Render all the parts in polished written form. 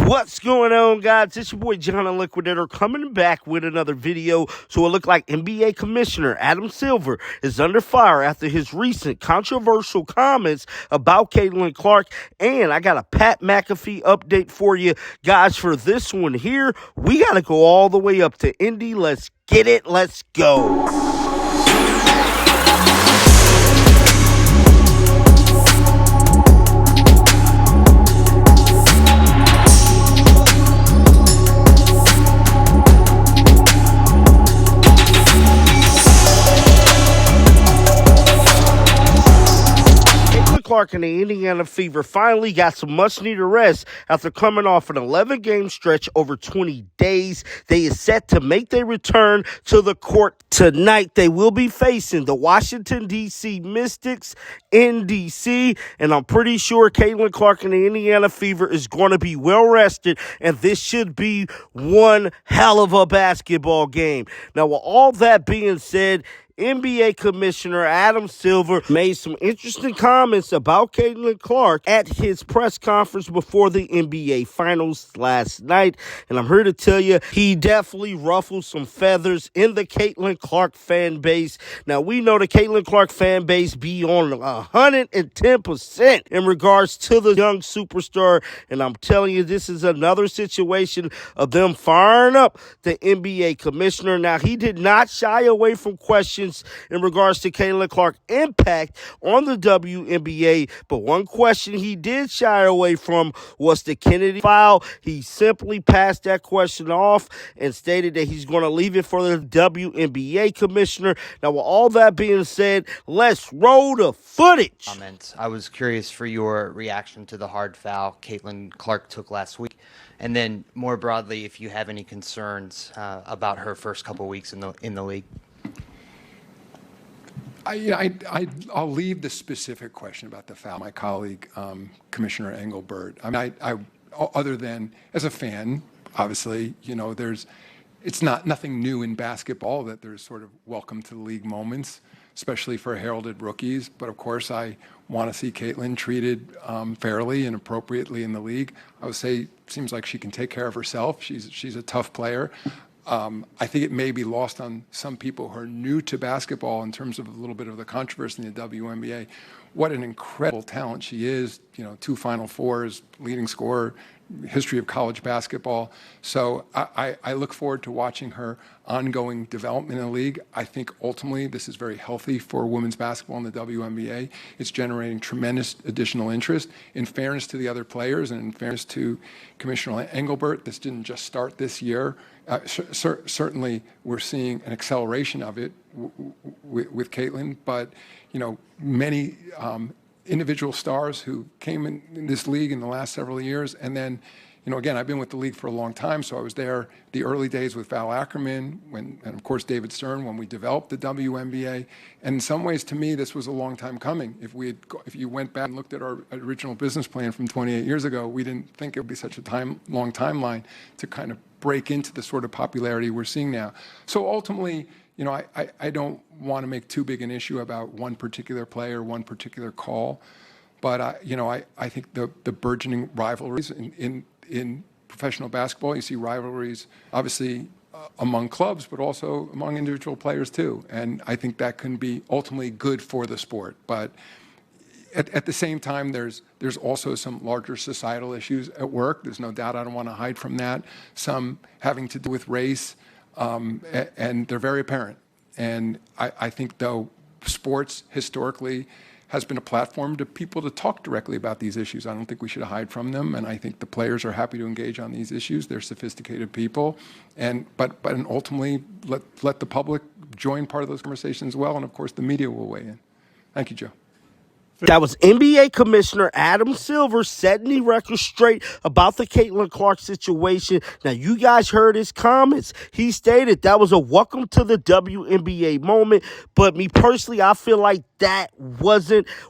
What's going on, guys? It's your boy John the Liquidator coming back with another video. So it looked like NBA Commissioner Adam Silver is under fire after his recent controversial comments about Caitlin Clark. And I got a Pat McAfee update for you guys for this one here. We got to go all the way up to Indy. Let's get it. Let's go. Clark and the Indiana Fever finally got some much-needed rest after coming off an 11-game stretch over 20 days. They is set to make their return to the court tonight. They will be facing the Washington, D.C. Mystics in D.C., and I'm pretty sure Caitlin Clark and the Indiana Fever is going to be well-rested, and this should be one hell of a basketball game. Now, with all that being said, NBA Commissioner Adam Silver made some interesting comments about Caitlin Clark at his press conference before the NBA Finals last night. And I'm here to tell you, he definitely ruffled some feathers in the Caitlin Clark fan base. Now, we know the Caitlin Clark fan base be on 110% in regards to the young superstar. And I'm telling you, this is another situation of them firing up the NBA Commissioner. Now, he did not shy away from questions in regards to Caitlin Clark's impact on the WNBA, but one question he did shy away from was the Kennedy file. He simply passed that question off and stated that he's going to leave it for the WNBA commissioner. Now, with all that being said, let's roll the footage. I was curious for your reaction to the hard foul Caitlin Clark took last week, and then more broadly, if you have any concerns about her first couple weeks in the league. I'll leave the specific question about the foul. My colleague, Commissioner Engelbert. Other than as a fan, obviously, it's nothing new in basketball that there's sort of welcome to the league moments, especially for heralded rookies. But of course, I want to see Caitlin treated fairly and appropriately in the league. I would say, it seems like she can take care of herself. She's a tough player. I think it may be lost on some people who are new to basketball in terms of a little bit of the controversy in the WNBA. What an incredible talent she is, 2 Final Fours, leading scorer, history of college basketball. So I look forward to watching her ongoing development in the league. I think ultimately this is very healthy for women's basketball in the WNBA. It's generating tremendous additional interest. In fairness to the other players and in fairness to Commissioner Engelbert, this didn't just start this year. Certainly we're seeing an acceleration of it with Caitlin, but many individual stars who came in this league in the last several years. And then, again, I've been with the league for a long time, so I was there the early days with Val Ackerman, and of course David Stern when we developed the WNBA. And in some ways, to me, this was a long time coming. If you went back and looked at our original business plan from 28 years ago, we didn't think it would be such a long timeline to kind of break into the sort of popularity we're seeing now. So ultimately, I don't want to make too big an issue about one particular player, one particular call, but I think the burgeoning rivalries in professional basketball, you see rivalries obviously among clubs, but also among individual players too, and I think that can be ultimately good for the sport. But at the same time, there's also some larger societal issues at work. There's no doubt. I don't want to hide from that. Some having to do with race. And they're very apparent. And I think, though, sports historically has been a platform to people to talk directly about these issues. I don't think we should hide from them. And I think the players are happy to engage on these issues. They're sophisticated people. But ultimately, let the public join part of those conversations as well. And, of course, the media will weigh in. Thank you, Joe. That was NBA Commissioner Adam Silver setting the record straight about the Caitlin Clark situation. Now, you guys heard his comments. He stated that was a welcome to the WNBA moment. But me personally, I feel like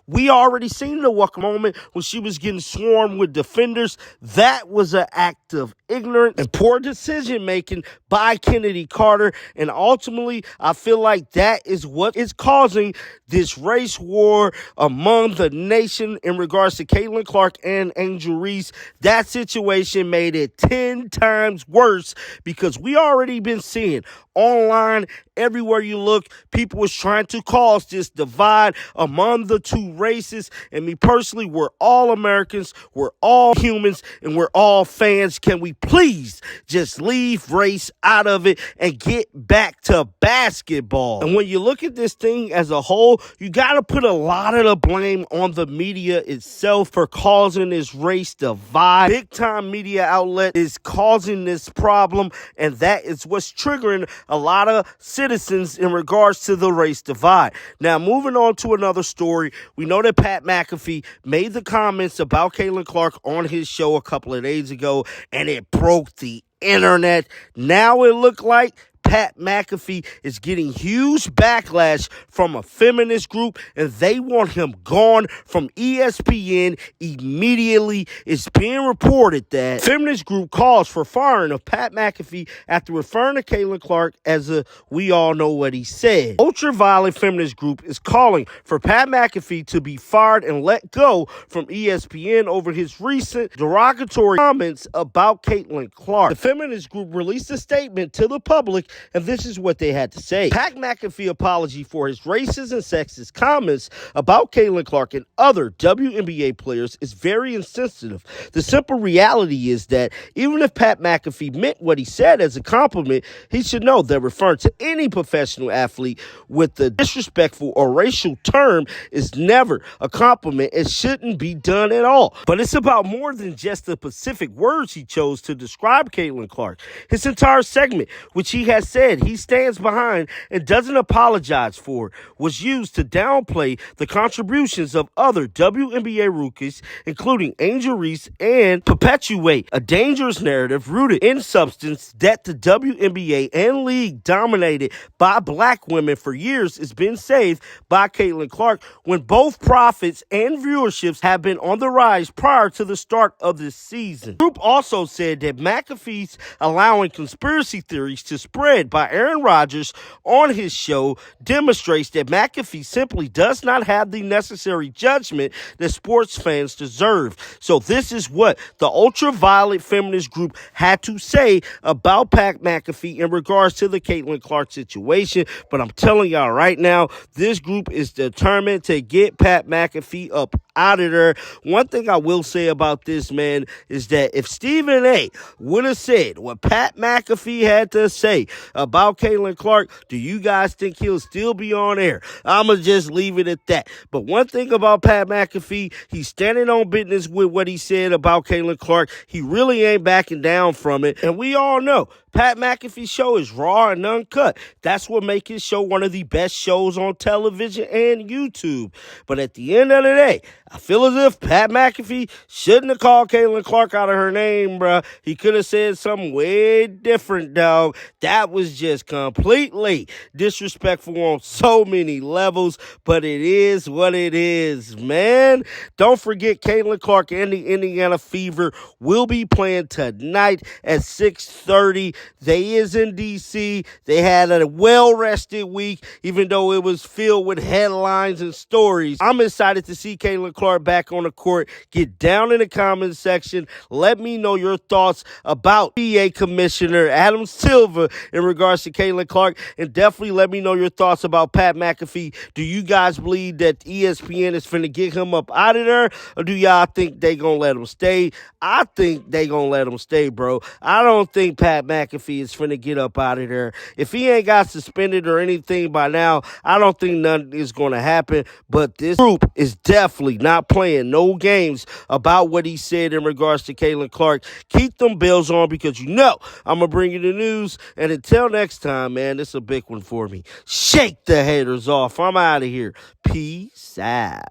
We already seen the welcome moment when she was getting swarmed with defenders. That was an act of ignorance and poor decision making by Kennedy Carter. And ultimately, I feel like that is what is causing this race war among the nation in regards to Caitlin Clark and Angel Reese. That situation made it 10 times worse because we already been seeing online, everywhere you look, people was trying to cause this divide among the two races. And me personally, we're all Americans, we're all humans, and we're all fans. Can we please just leave race out of it and get back to basketball? And when you look at this thing as a whole, you got to put a lot of the blame on the media itself for causing this race divide. Big time media outlet is causing this problem, and that is what's triggering a lot of citizens in regards to the race divide. Now, moving on to another story, we know that Pat McAfee made the comments about Caitlin Clark on his show a couple of days ago, and it broke the internet. Now it looked like Pat McAfee is getting huge backlash from a feminist group, and they want him gone from ESPN immediately. It's being reported that feminist group calls for firing of Pat McAfee after referring to Caitlin Clark as we all know what he said. Ultraviolet feminist group is calling for Pat McAfee to be fired and let go from ESPN over his recent derogatory comments about Caitlin Clark. The feminist group released a statement to the public, and this is what they had to say. Pat McAfee apology for his racist and sexist comments about Caitlin Clark and other WNBA players is very insensitive. The simple reality is that even if Pat McAfee meant what he said as a compliment, he should know that referring to any professional athlete with a disrespectful or racial term is never a compliment. It shouldn't be done at all. But it's about more than just the specific words he chose to describe Caitlin Clark. His entire segment, which he has said he stands behind and doesn't apologize for, was used to downplay the contributions of other WNBA rookies, including Angel Reese, and perpetuate a dangerous narrative rooted in substance that the WNBA and league dominated by black women for years is being saved by Caitlin Clark when both profits and viewerships have been on the rise prior to the start of this season. The group also said that McAfee's allowing conspiracy theories to spread by Aaron Rodgers on his show demonstrates that McAfee simply does not have the necessary judgment that sports fans deserve. So this is what the ultraviolet feminist group had to say about Pat McAfee in regards to the Caitlin Clark situation. But I'm telling y'all right now, this group is determined to get Pat McAfee up out of there. One thing I will say about this, man, is that if Stephen A. would have said what Pat McAfee had to say about Caitlin Clark, do you guys think he'll still be on air? I'm going to just leave it at that. But one thing about Pat McAfee, he's standing on business with what he said about Caitlin Clark. He really ain't backing down from it. And we all know Pat McAfee's show is raw and uncut. That's what makes his show one of the best shows on television and YouTube. But at the end of the day, I feel as if Pat McAfee shouldn't have called Caitlin Clark out of her name, bruh. He could have said something way different, dog. That was just completely disrespectful on so many levels, but it is what it is, man. Don't forget, Caitlin Clark and the Indiana Fever will be playing tonight at 6:30. They is in D.C. They had a well-rested week, even though it was filled with headlines and stories. I'm excited to see Caitlin Clark back on the court. Get down in the comments section. Let me know your thoughts about PA Commissioner Adam Silver in regards to Caitlin Clark, and definitely let me know your thoughts about Pat McAfee. Do you guys believe that ESPN is finna get him up out of there, or do y'all think they gonna let him stay? I think they gonna let him stay, bro. I don't think Pat McAfee is finna get up out of there. If he ain't got suspended or anything by now, I don't think nothing is gonna happen. But this group is definitely not playing no games about what he said in regards to Caitlin Clark. Keep them bells on, because you know I'm gonna bring you the news. And until next time, man, this is a big one for me. Shake the haters off. I'm out of here. Peace out.